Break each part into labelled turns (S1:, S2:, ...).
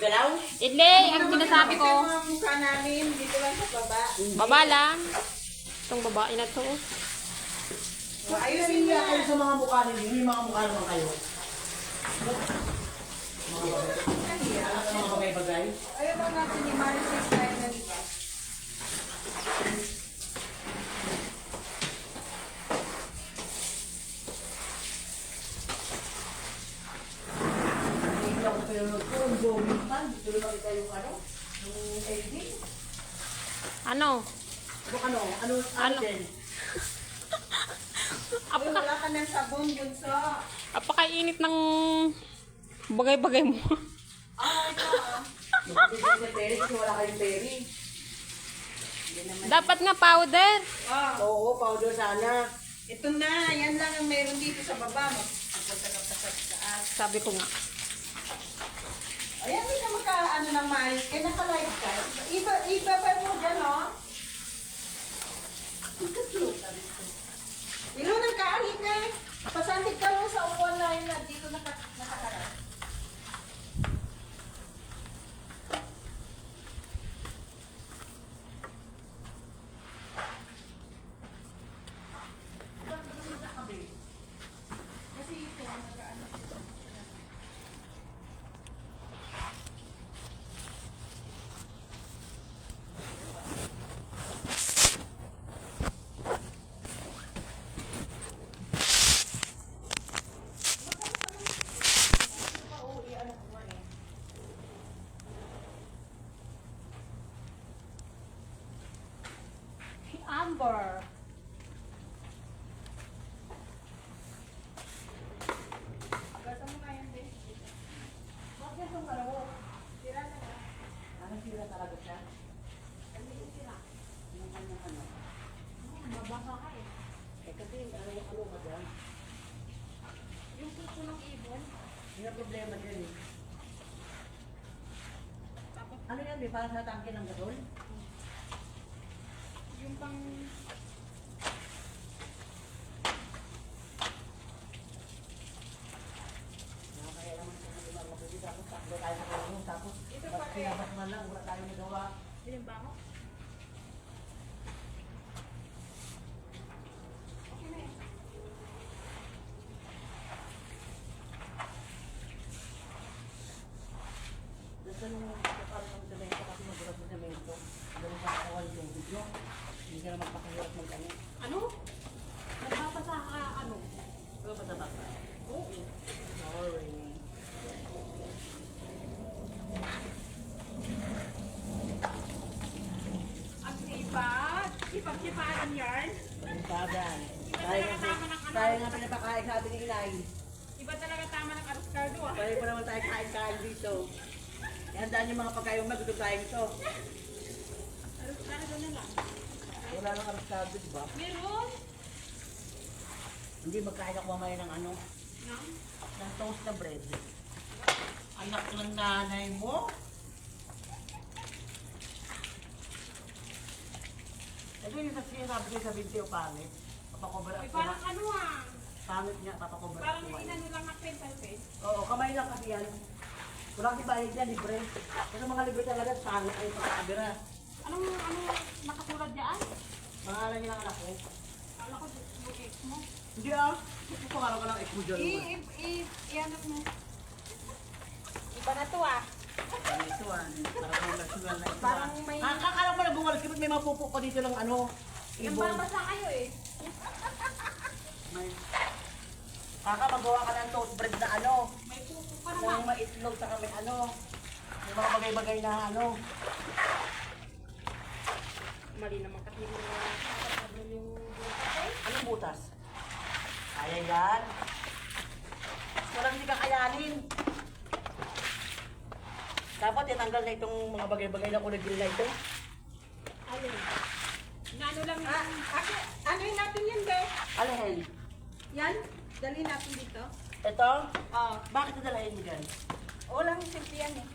S1: gagalaw?
S2: Hindi, ang sinasabi ko.
S3: Ang mukha namin, dito lang sa baba.
S2: Baba lang. Itong babae na to.
S3: Ayusin niya.
S1: Kayo sa mga mukha ninyo, may mga mukha naman kayo. Mga bagay-bagay.
S3: Ayaw ba natin ni Marisis tayo na liba?
S1: Hindi ako pinunod ko, yung jogging pan. Dito lang kita yung ano, yung editing.
S2: Ano?
S1: Ano din?
S3: Uy, wala ka ng sabon, bunso.
S2: Apakainit ng bagay-bagay mo.
S3: Ito ah.
S1: Magbibigay sa peri kasi wala kayong peri.
S2: Dapat nga powder.
S1: Oo, powder sana.
S3: Ito na, yan lang ang meron dito sa baba. Magpunta ka pa sa taas.
S2: Sabi ko nga.
S3: Ayan, hindi ka magka-ano ng maayos. Kaya naka-live ka. Iba pa mo dyan, oh. Ilo, nagkaalit na eh. Pasandig ka lang sa upuan na yun na dito nakakarat. Kasi ito, nag-ano.
S2: Amber.
S3: Gasa mo nga yan, babe. Bakit itong kalawo? Tira na nga.
S1: Anong sila talaga siya? Yung kanyang ano?
S2: Mabasa ka eh.
S1: Kasi ano ka dyan?
S2: Yung puso ng ibon.
S1: Hindi na problema dyan eh. Ano yan, di ba? Sa tangke ng gasol?
S2: Yung pang...
S1: Kaya naman sa mga ibang mapili. Tapos takbo tayo sa kalong. Tapos
S3: Ito pa eh.
S1: pinabas man lang. Wala tayong nagawa.
S2: Yung bango?
S1: Basta nung kapal ng semento kasi magulat ng semento. Ganun sa kawan yung tubig, no? Hindi ka na magpakahirap mag-ano.
S2: Ano? Nagbabasa ka ano?
S1: Pero basta-basta.
S2: Oo.
S1: Sorry.
S2: Ang sipag. Sipag-sipagan yan.
S1: Ang bagan.
S2: Tama ng ano.
S1: Tayo nga pinapakain sa ating inay.
S2: Iba talaga tama ng aruskardo ah.
S1: Tayo pa naman tayo kain-kain dito. Ihandaan yung mga pagkain mo, gusto tayo ito.
S2: Aruskardo na lang.
S1: Wala nang arastado, di ba?
S2: Meron.
S1: Hindi magkain ako mamaya ng ano,
S2: Nang?
S1: ng toast na bread. Anak ng nanay mo? Ito yung sinasabi ko sa video pangit. Papakover
S2: Uy,
S1: ako.
S2: parang ano ah.
S1: Pangit niya, papakover
S2: Parang
S1: ako.
S2: inano lang na pencil face.
S1: Oo, kamay lang kasi yan. Walang ibayad yan, libre. Pero mga libre talaga, pangit ay pagkakabira.
S2: Anong nakasulat dyan?
S1: Pangalan niya ng anak ko.
S2: Kala ko yung ex mo.
S1: Hindi ah. Ito pangalan ko ng ex mo dyan.
S3: I-ano mo. Iba na to ah.
S1: Parang ito ah. Parang may nasugal na ito
S3: Parang
S1: ah.
S3: may-
S1: Akala ko na bumalik. May mga pupo pa dito lang ano.
S3: Yung
S1: Ibon.
S3: babasa kayo eh.
S1: May... Kaka, magawa ka ng toast bread na ano.
S2: May pupo ka
S1: Yung
S2: naman.
S1: maitlog sa kami ano. Yung mga bagay-bagay na ano.
S2: Mali naman kasi yung
S1: Anong butas? Kaya yan. Walang hindi kakayanin. Dapat itanggal na itong mga bagay-bagay na kulay green na ito.
S2: alin. Nano lang
S3: Ah, ano yun natin yun, be?
S1: Alin?
S3: Yan? Dali natin dito.
S1: Ito?
S3: Oh.
S1: Bakit nadalahin mo dyan?
S3: Walang simple yan eh.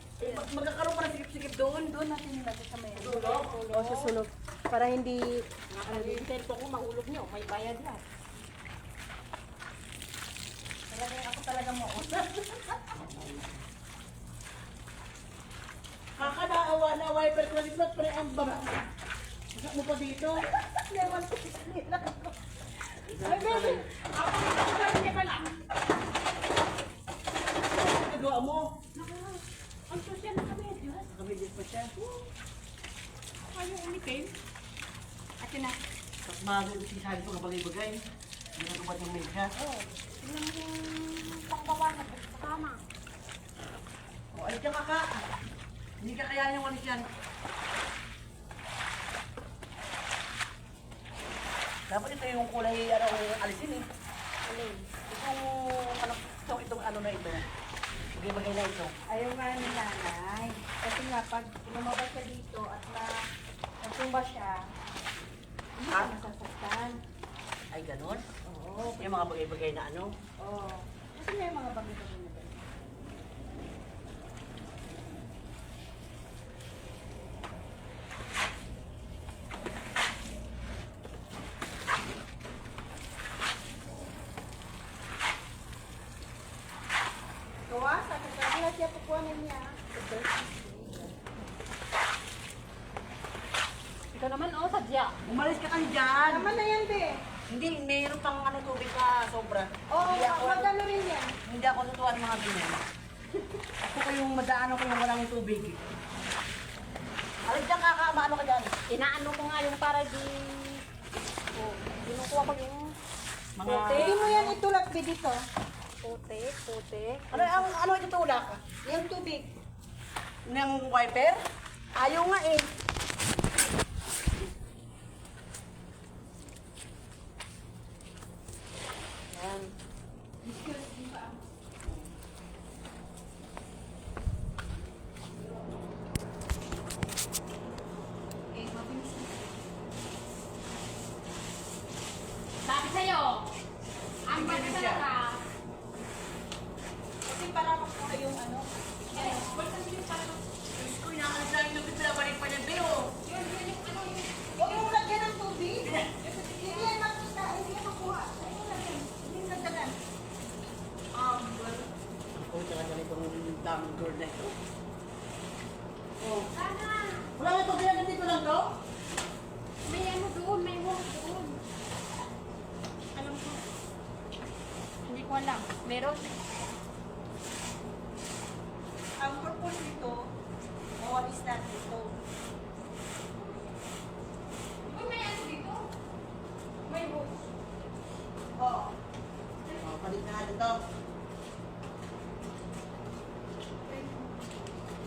S1: Magkakaroon pa ng sikip-sikip doon.
S3: Doon natin nilagay sa may
S1: Sulok?
S3: O, sa sulok. Para hindi...
S2: yung cellphone ko mahulog nyo. May bayad yan.
S3: Talaga ako talaga mo.
S1: gawa na wiper ko. Ba't pa rin ang baba? Masak mo pa dito.
S3: Lemon ko sa nila ko.
S2: Ay, baby. Ako niya ka lang.
S1: Ano nagawa mo?
S2: Ang sosya na kami. Diyos.
S1: Nakabidit pa siya.
S2: Ayaw umitin. Akin na.
S1: Tapos mahal yung sinasabi ko bagay-bagay. Hindi na tupad yung media.
S2: Oh, tingnan mo yung panggawa na sa kama.
S1: O, ay ka kaka. Hindi ka kaya yung walis yan. Dapat ito yung kulay, ano, alisin eh.
S2: Alin?
S1: Itong ano na ito. Bagay-bagay na ito.
S3: Ayaw nga ni nanay. Kasi nga, pag lumabas siya dito at natumba siya, hindi ka masasaktan.
S1: Ay, ganun.
S3: Oo.
S1: Yung mga bagay-bagay na ano.
S3: Oo. Kasi may mga bagay-bagay na ganun. Gawa, sa kagala siya pupuanan niya.
S2: Ikaw naman, oh, sadya.
S1: Umalis ka kang dyan.
S3: Tama na yan, be.
S1: Hindi, mayroon pang ano, tubig na sobra.
S3: Oo,
S1: Hindi ako,
S3: magano rin yan.
S1: hindi ako natuwa ng mga ganyan. Ako ko yung madaan ako yung walang tubig. Alis dyan kaka, maano ka dyan?
S2: Inaano ko nga yung para di... Oh, kinukuha ko yung
S1: Mga...
S3: Pwede mo yan itulak, be, dito.
S2: puti.
S1: Ano ito tulak?
S3: Yung tubig.
S1: Ng wiper?
S3: Ayaw nga eh.
S1: Yan.
S2: Sabi sa'yo, ang bata talaga.
S3: Kasi para makuha yung ano.
S1: Diyos ko, inakalit lang yung tubig, pinabalik pa niya, pero...
S3: Huwag mong lagyan ng tubig. Hindi yan makita. Hindi yan makuha. Hindi mo lagyan. Hindi mo lagyan.
S1: Oh, talaga nitong daming door na ito. Oh.
S2: Sana,
S1: Wala nga ito, kaya dito lang to?
S2: may ano doon, may wall doon. Alam ko. Hindi ko alam. Meron.
S3: Ang purpose nito, mawalis natin ito.
S2: Uy, may ano dito? May wall.
S3: Oo.
S1: Oh, palit na natin to.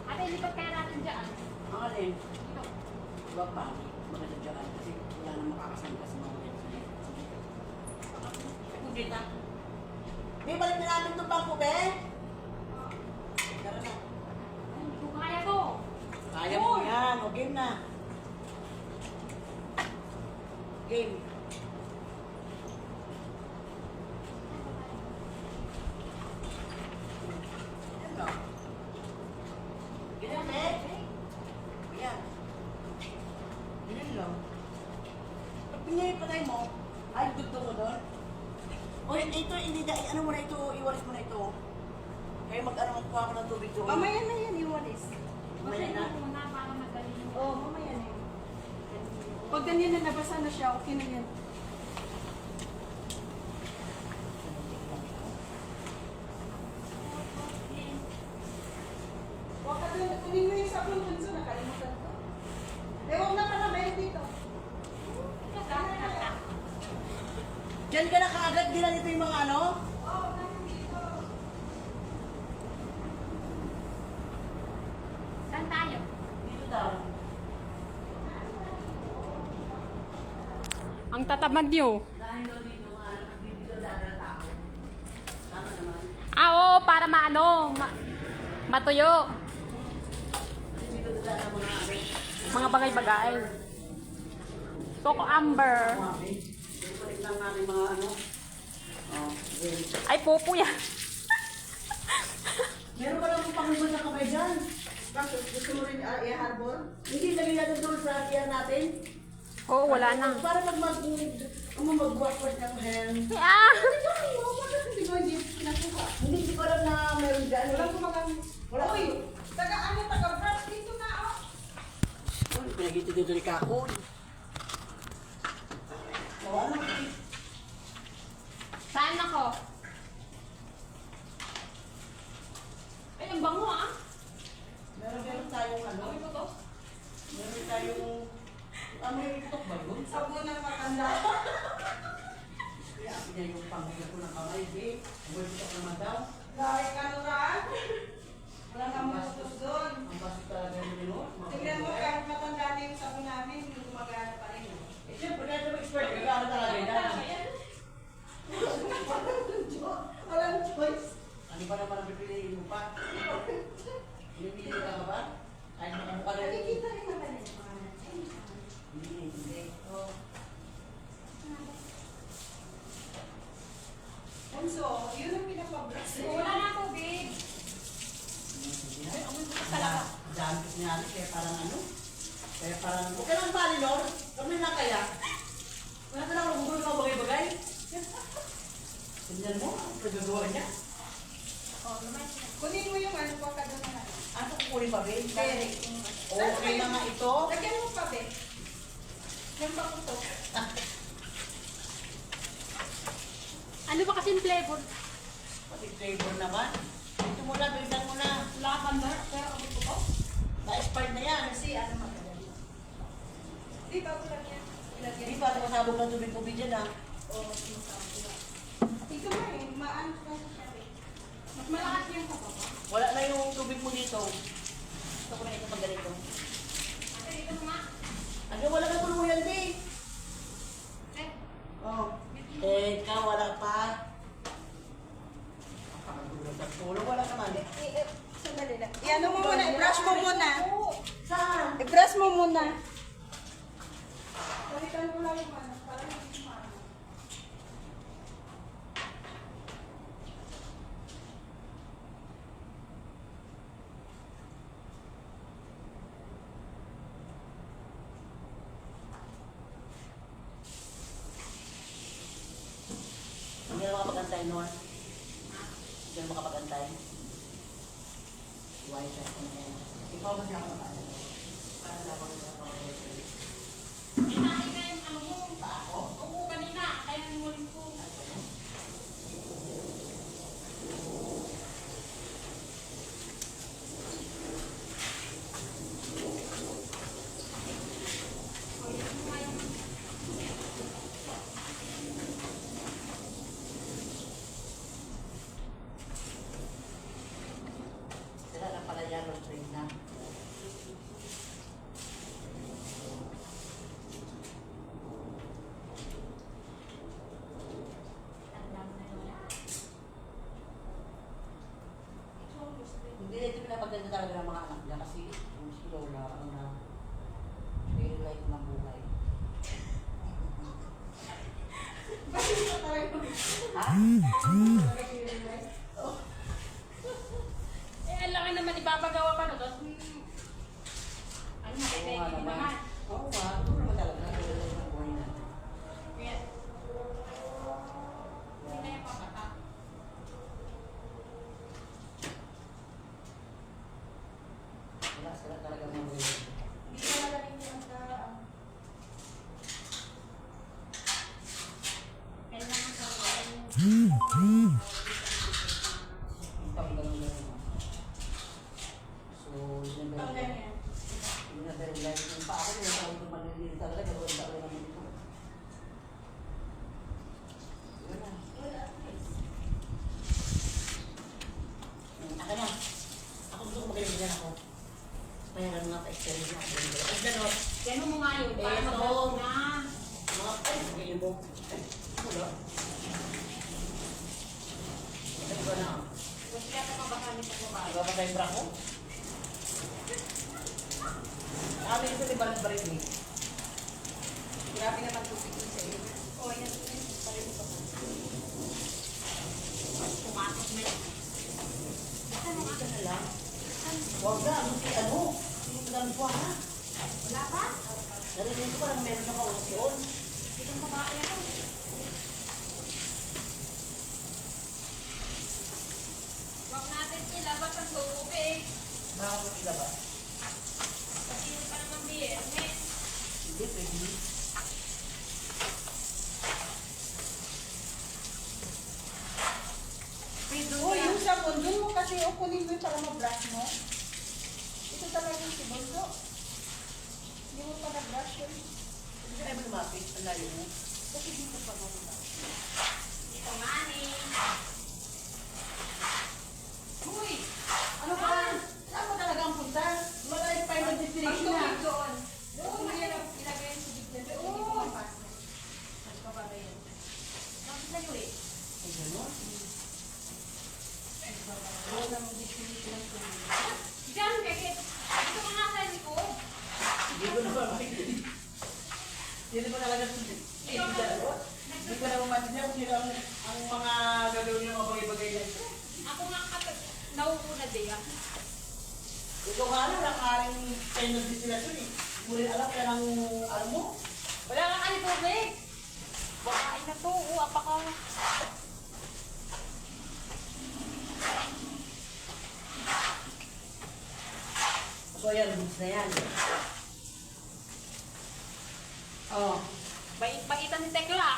S2: Ate, lipat kaya natin dyan.
S1: Ang alin?
S2: Dito.
S1: Huwag pa. Maganda dyan kasi wala nang makakasama kasi mga ganyan. Kung dito. Be, balik na natin itong bangko, be. Tara na.
S2: Hindi ko kaya to.
S1: Kaya mo yan. O, game na. Game. Yan lang. Ganyan, be. Yan. Ganyan lang. Pag pinipatay mo, ay, gusto mo doon. O, ito, hindi dahil, ano mo na ito, iwalis mo na ito. Kaya mag-ano, magkuha ko ng tubig doon.
S3: Mamaya na yan, iwalis.
S1: Mamaya na.
S2: Muna para magaling.
S3: Oo, mamaya na yan. Pag ganyan na nabasa na siya, okay na yan. Huwag ka doon, kunin mo yung sabon dun sa nakalimutan ko. Huwag na pala, mayroon dito.
S1: Diyan ka na kaagad, di na dito yung mga ano?
S3: Oo, mayroon dito.
S2: Saan tayo?
S1: Dito daw.
S2: Ang tatamad niyo.
S1: Dahil daw dito, dito daan ng tao. Tama naman.
S2: Ah, oo, para matuyo.
S1: Dito daan ng mga amin.
S2: Mga bagay-bagay. Coco Amber.
S1: Mga balik lang namin mga ano. Oh, game.
S2: Ay, popo yan.
S1: Meron ka lang kung pangulban na kamay dyan.
S3: Bakit? Gusto mo rin i-harbor?
S1: Hindi, lagay natin doon sa tiyan natin.
S2: Oo, wala na.
S1: Para pag mag-wash-wash ng hand.
S2: Ah!
S3: Hindi ko hindi pinakuha.
S1: Hindi ko alam na meron dyan.
S3: Walang gumagamit.
S1: Wala.
S3: Uy, taga-brush dito na, oh.
S1: dito ni Kakoy. O, ano?
S2: Saan ako? Ay, ang bango ah.
S1: Meron tayong ano?
S2: Ano ko to?
S1: Meron tayong... Ano yung itok ba yun?
S3: Sabon ng matanda.
S1: Kaya ako niya yung pangulat ko ng kamay, di. Ang itok naman daw.
S3: Dahil ka naman. Wala kang matutos doon.
S1: Ang basig talaga yun yun.
S3: Tignan mo kahit matanda na yung sabon namin, hindi gumagana pa rin.
S1: Eh, siyempre, kaya naman expert. Kaya talaga yun.
S3: Walang choice.
S1: Ano ba naman ang pipiliin mo pa? Pinipili ka ba? Kahit makamukha na rin.
S3: Nakikita rin naman yung pangalan.
S1: Hindi.
S3: Oh. Onso, yun ang pinapabras.
S2: Wala na ako, babe.
S1: Ay, amoy mo talaga. Dami niya rin, kaya parang ano? Kaya parang, huwag ka lang bali, Lord. Kami na kaya. Wala ka lang magugulo ng bagay-bagay. Tingnan mo, ang pagagawa niya.
S2: Oh, naman.
S3: Kunin mo yung ano pa ka doon na.
S1: Ano kukunin pa, babe?
S3: Berry.
S1: Okay na nga ito.
S3: Lagyan mo pa, be. Yan ba ito?
S2: Ano ba kasing flavor?
S1: Pati flavor naman. Ito mo na, bilisan mo na.
S2: Lavender. Pero ano ko to?
S1: Na-expired na yan.
S3: Kasi ano maganda. Di ba ko lang yan? Ilagyan
S1: Hindi pa, masabog ng tubig-tubig dyan ah.
S3: o sinasabi ko. Ito mo eh, maano ka siya, be.
S2: Mas malakas yung kapapa.
S1: Wala na yung tubig mo dito. Gusto ko na ito pag ganito.
S2: Ate, dito mo nga.
S1: Ano, wala ka tuluyan, babe.
S2: Eh,
S1: Oh. Teka, wala pa. Puro wala naman.
S3: Sandali lang. Iano mo muna, i-brush mo muna.
S1: Saan?
S3: I-brush mo muna. Balikan ko lang yung ano, para hindi maano.
S1: Hindi na makapagantay, Nor. Hindi na makapagantay. White siya ko na yan. Ikaw ba siya ako na para lamang sa mga
S2: inahin na yung ano mo. Ako? Oo, kanina. Kaya nangulim ko.
S1: sila na pala yan, Lord, train na. Hindi na ito pinapaganda talaga ng mga anak niya kasi yung si Lola, ano na, very light ng buhay.
S3: Bakit ka talaga?
S1: Ha?
S2: Eh, alam ka naman, ipapagawa pa na to. Ano,
S1: Oo nga
S2: matitegi
S1: naman.
S2: naman.
S1: Oo nga, ito naman talaga. Very light ng buhay na.
S2: Kaya, hindi na yung papata.
S1: Wala sila talaga ng buhay.
S3: Hindi ka magaling yung
S2: Kailangan sa
S1: Ang panggalang mo. So, yun na
S3: Ang
S1: very
S3: ganyan.
S1: yun na very light. Yung pa ako, yung tawag ng maliliit talaga. Gawin talaga naman ito. Yun na. Ako na. Ako gusto ko magaling ako. Kaya lang nga pa-experience na ako. Ang gano'n.
S2: Gano'n mo nga yun, para
S1: Eto.
S2: mag-vlog na.
S1: Mga, ay, magaling mo. Ay, wala. Ano ba na?
S2: Huwag kaya ka mabakali sa babae.
S1: Nagpapatay yung bra ko? Amin ito, di ba nagbarit eh?
S3: Grabe naman tubig ko sa iyo.
S2: O, yan. Pumatok na yun.
S1: Hindi ka na lang. Huwag na, ano si ano? Hindi mo lang buwan ha?
S2: Wala pa?
S1: Narinig ko parang meron na kausyon.
S2: Itong babae ako. Huwag natin ilabas ang tubig.
S1: Bakit ko sila ba?
S2: Kasi yun pa naman biyernes.
S1: Hindi, pwede. Pwede
S3: Oh,
S1: na.
S3: yung sabon, dun mo kasi kunin mo yung para ma-brush mo. Ito talaga yung sabon ko. Hindi mo pa na-brush yun.
S1: Hindi tayo lumapit. Ang layo mo.
S3: Kasi dito pa ma-brush.
S2: Ito nga ni.
S1: Uy! Ano ba? Saan mo talaga ang punta? Wala yung final destination na.
S3: doon. Doon mo yan ang ilagay yung tubig na doon. Hindi mo pass na. Mas kababa yun. Bakit na yun eh?
S1: Ay, gano'n?
S3: Doon ang destination ng tubig.
S2: Diyan, kaya ito nga sa likod.
S1: Hindi ko na ba makikita. Hindi ba talaga ito? Hindi ko na mamatid kung sino ang mga gagawin ng mga bagay-bagay na ito.
S2: Ako nga nauuna din yan.
S1: Ito nga na, wala ka rin final destination eh. Muli alam ka ng ano mo.
S2: Wala nga kani tubig. Bakain na to. Apaka.
S1: So yan, goods na yan. Oh.
S2: Bait-baitan ni Tekla.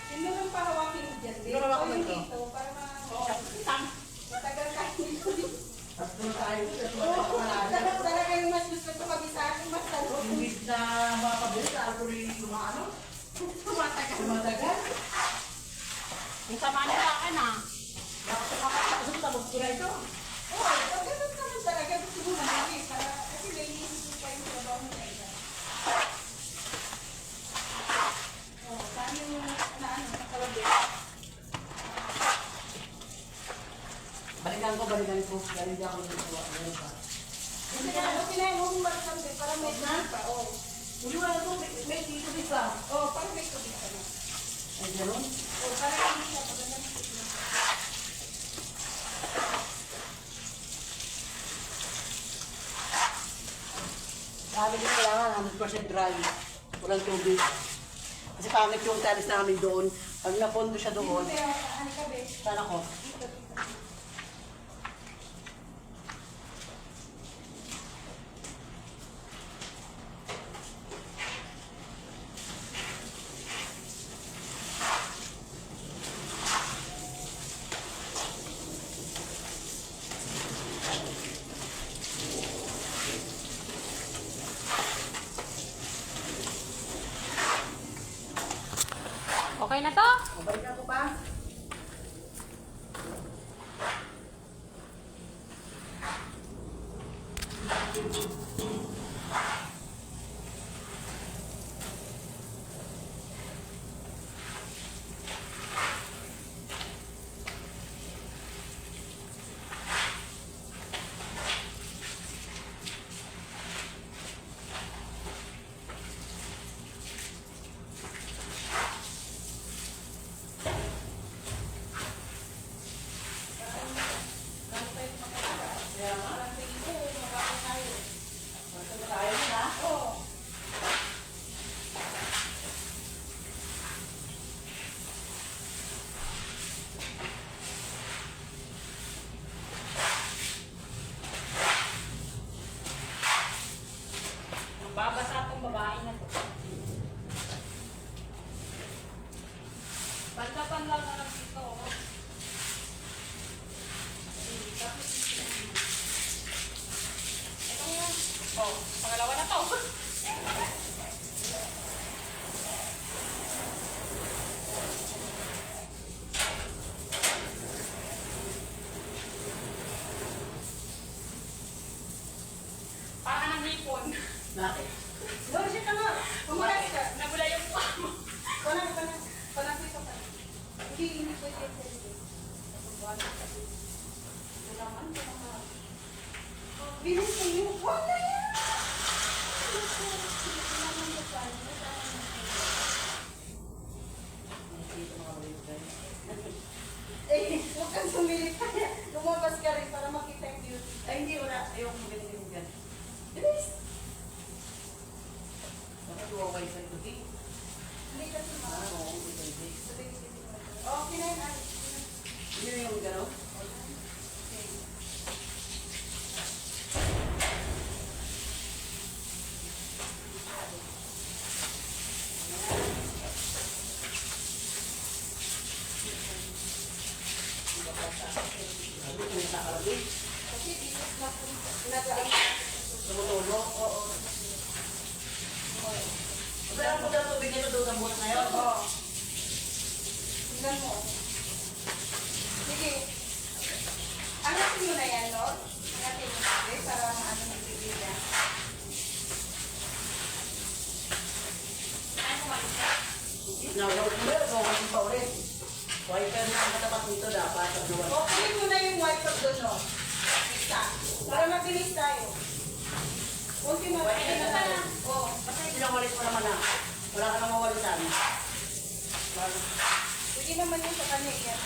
S3: Sino nang pahawakin mo dyan?
S1: Sino nang hawakin
S3: Ito,
S1: ito?
S3: para
S1: Oh.
S3: matagal kahit dito.
S1: Tapos doon tayo.
S3: Talaga yung mas gusto ko kami sa akin, mas lalo.
S1: Imbis na makapabilis, ako rin yung mga ano. Tumatagal.
S2: Yung sama niya sa akin ah.
S1: Nakapagpapasok sa gusto na ito.
S3: Oo, pag ganun naman talaga, gusto mo madali. Kasi may inisip mo pa yung trabaho mo na iba. Oo, saan yung nakalabit?
S1: Balikan ko. Galing di ako nagsawa. Ganun pa.
S3: Hindi na, kinahin mo mong masasabi para may tubig pa. Oo,
S1: Hindi wala ito. May dito isa.
S3: Oo, para may tubig pa na.
S1: Ay, gano'n.
S3: Oo, para hindi siya paganda ng tubig.
S1: Sabi ko kailangan 100% dry. Walang tubig. Kasi pangit yung talis namin doon. Pag napondo siya doon,
S3: Kaya, ano ka, be?
S1: sana ko.
S3: Dito, dito.
S2: Okay na to?
S1: Balikan ko pa.
S2: Babasa itong babae na to. Pandapan lang na lang dito. Oh. Ito yun. Oh, pangalawa na to. Parang ng hipon.
S1: Bakit?
S3: Doon siya ka nga. Pumalas ka.
S2: Nabula yung mukha mo.
S3: Panang dito ka. Hindi pwede sa dito. Bilis kayo. Wala yan! Eh, huwag kang sumilip pa yan. Lumabas ka rin para makita yung beauty.
S1: Ay, hindi. Wala. Ayoko mo ganyan yung ganyan.
S3: Bilis!
S1: Bakit huwag sa ito?
S3: Hindi ka sumama.
S1: Oo, hindi pwede.
S3: Okay na yun.
S1: Hindi na yung gano'n. Sabi ko sa kalabit.
S3: Kasi dito nagaan.
S1: Tumutulo. Oo. Kaya mo daw tubig nito doon ang buwan ngayon.
S3: Oo. Tingnan mo. Sige. Angatin mo na yan, Lord. Angatin mo na yan para maano ng bibig niya.
S1: Nawag mo yun. Nawag pa ulit. Wiper na ang katapat nito dapat.
S3: O, kunin mo na yung wiper doon, no? Isa. Para mabilis tayo. Kunti mo.
S1: Wiper na tayo.
S3: Oo.
S1: Pinawalis mo naman na. Wala ka nang mawalisan.
S3: Sige naman yun sa kanya yan.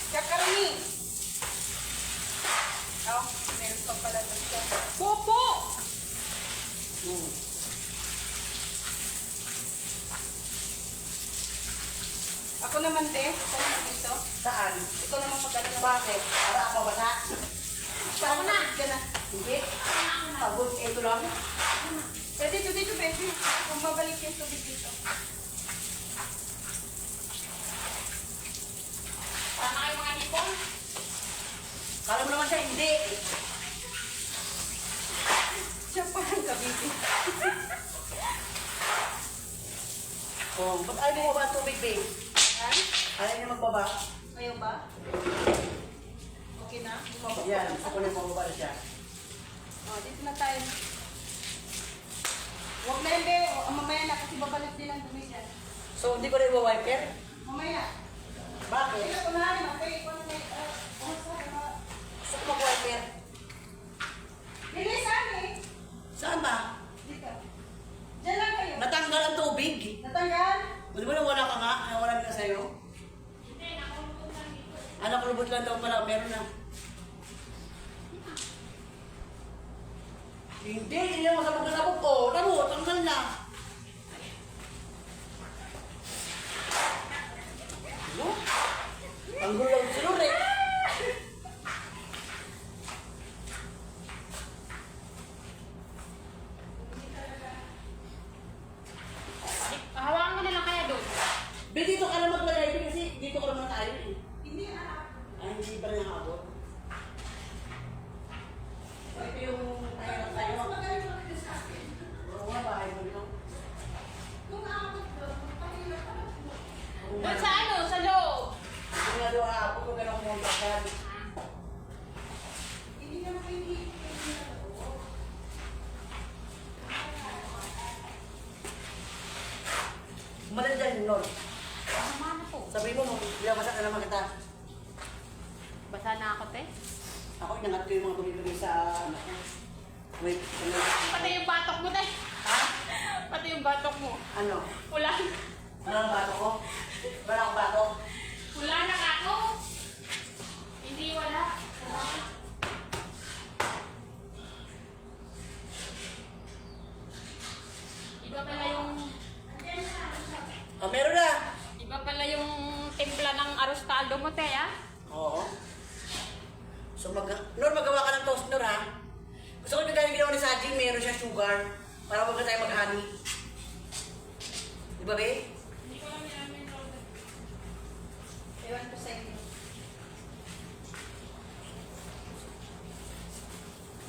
S3: Kakarami. Oh, meron pa pala doon siya. Popo! Ako naman, te. Saan naman ito?
S1: Saan?
S3: Ikaw naman mag-ano na.
S1: Bakit? Para ako bata?
S3: Saan na? Ka na.
S1: Hindi. Pagod, ito lang.
S3: Pwede dito, baby. Kung mabalik yung tubig dito.
S2: Tama kayo mga hipon.
S1: Kala mo naman siya, hindi.
S3: Siya pa ang kabiti.
S1: Oh, ba't ayaw mo ba ang tubig, babe?
S3: Ha?
S1: Ayaw niya magbaba.
S3: Ayaw ba? Okay na? Bumaba.
S1: Yan, ako na magbaba na siya.
S3: Oh, dito na tayo. Huwag na hindi. O, mamaya na kasi babalik din ang tubig yan.
S1: So, hindi ko na iwa-wiper?
S3: Mamaya.
S1: Bakit?
S3: Ito ko na rin. Okay, ikaw na may...
S1: Gusto ko mag-wiper.
S3: Dili, saan eh?
S1: Saan ba?
S3: Dito. Diyan lang kayo.
S1: Natanggal ang tubig.
S3: Natanggal?
S1: Di ba nawala ka nga? Nawala ka sa'yo? Anak, lubot lang daw pala. Meron na. Hindi, hindi naman masabog-sabog ko. Tamo, tanggal na. Ano? Tanggol lang sinur eh.
S2: Hawakan mo na lang kaya doon.
S1: Be, dito ka na maglagay Be, kasi dito ka naman tayo eh.
S3: Hindi na.
S1: Ay, hindi pa rin nakabot. So, ito yung tayo na tayo.
S3: Magaling mo rin sa akin.
S1: Oo nga, bahay mo dito.
S3: Kung aabot doon, pahirap ka na.
S2: Doon sa ano? Sa loob.
S1: Hindi nga doon ako kung gano'ng kumunta ka.
S3: Hindi naman kayo hindi.
S1: Umalan dyan, Lord.
S2: Tama na po.
S1: Sabi mo, binabasa na naman kita.
S2: Basa na ako, te.
S1: Ako, inangat ko yung mga bumibigay sa anak ko. Wait, ano?
S2: Pati yung batok mo, te.
S1: Ha?
S2: Pati yung batok mo.
S1: Ano?
S2: Wala.
S1: Wala ang bato ko? Wala akong bato?
S2: Wala na ako. Hindi wala. Iba pala yung...
S1: Ah, meron na.
S2: Iba pala yung timpla ng arroz caldo mo, te, ah.
S1: Oo. So, Lord, magawa ka ng toast, Lord, ha? Gusto ko yung gano'ng ginawa ni Sajing, meron siya sugar. Para huwag na tayo mag-honey. Di ba, be?
S2: Hindi ko alam namin, Lord.
S3: Ewan ko sa inyo.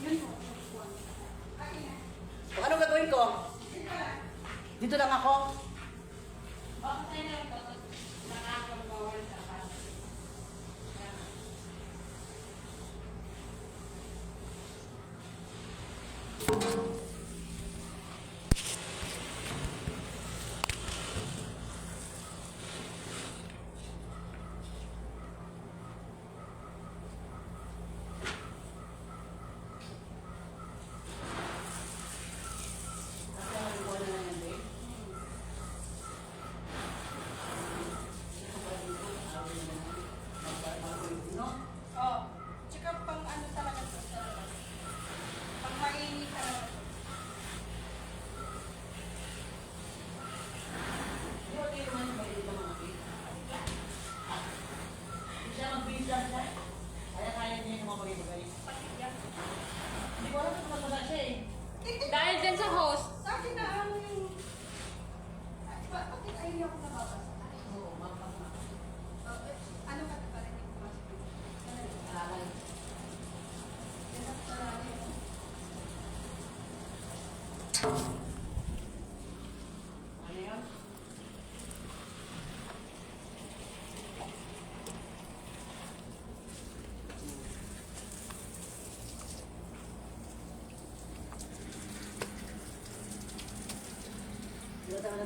S3: Yun mo.
S1: O, ano gagawin ko? Dito lang ako.
S2: Bakit tayo na lang ito? Nakakabawal sa kasi.
S3: Oh. Tsaka pang ano talaga to sa labas. Pang mainit talaga to.
S1: Di ba kayo naman yung maliit na mga cake? Hindi siya mag-pizza siya. Kaya niya yung mga bagay-bagay. Hindi ko alam kung magmasa siya eh.
S2: Dahil dyan sa host,
S3: Sa akin na ano yung... Bakit ayaw ko nababasa?
S1: Oo, mapag.
S3: Ano ka pa rin?